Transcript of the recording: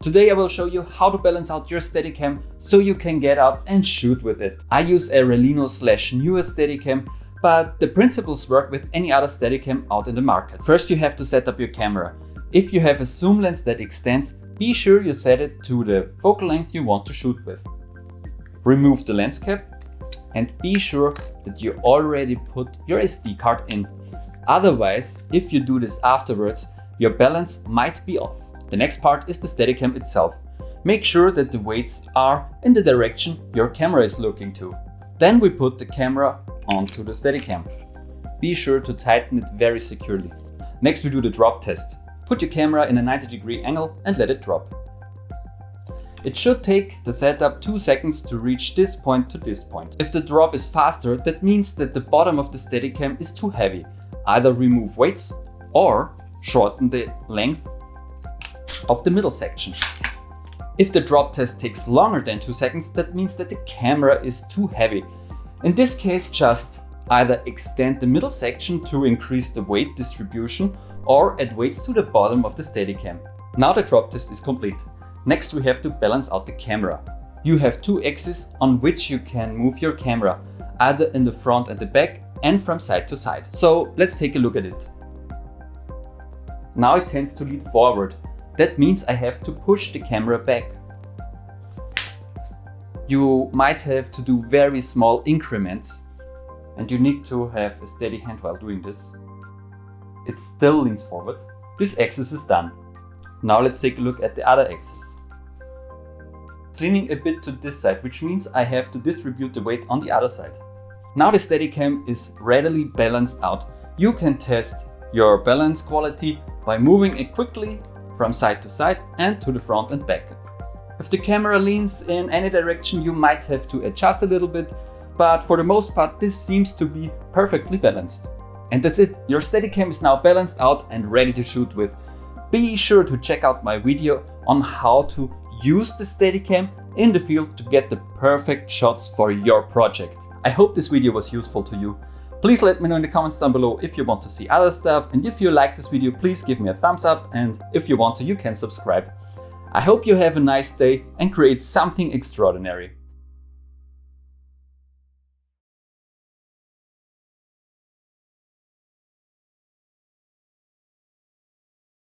Today I will show you how to balance out your Steadicam so you can get out and shoot with it. I use a Raleno/Neewer Steadicam, but the principles work with any other Steadicam out in the market. First you have to set up your camera. If you have a zoom lens that extends, be sure you set it to the focal length you want to shoot with. Remove the lens cap and be sure that you already put your SD card in. Otherwise, if you do this afterwards, your balance might be off. The next part is the Steadicam itself. Make sure that the weights are in the direction your camera is looking to. Then we put the camera onto the Steadicam. Be sure to tighten it very securely. Next we do the drop test. Put your camera in a 90-degree angle and let it drop. It should take the setup 2 seconds to reach this point to this point. If the drop is faster, that means that the bottom of the Steadicam is too heavy. Either remove weights or shorten the length of the middle section. If the drop test takes longer than 2 seconds, that means that the camera is too heavy. In this case, just either extend the middle section to increase the weight distribution or add weights to the bottom of the Steadicam. Now the drop test is complete. Next we have to balance out the camera. You have 2 axes on which you can move your camera, either in the front and the back and from side to side. So let's take a look at it. Now it tends to lean forward. That means I have to push the camera back. You might have to do very small increments and you need to have a steady hand while doing this. It still leans forward. This axis is done. Now let's take a look at the other axis. It's leaning a bit to this side, which means I have to distribute the weight on the other side. Now the Steadicam is readily balanced out. You can test your balance quality by moving it quickly from side to side and to the front and back. If the camera leans in any direction, you might have to adjust a little bit, but for the most part this seems to be perfectly balanced. And that's it, your Steadicam is now balanced out and ready to shoot with. Be sure to check out my video on how to use the Steadicam in the field to get the perfect shots for your project. I hope this video was useful to you. Please let me know in the comments down below if you want to see other stuff, and if you like this video, please give me a thumbs up, and if you want to, you can subscribe. I hope you have a nice day and create something extraordinary.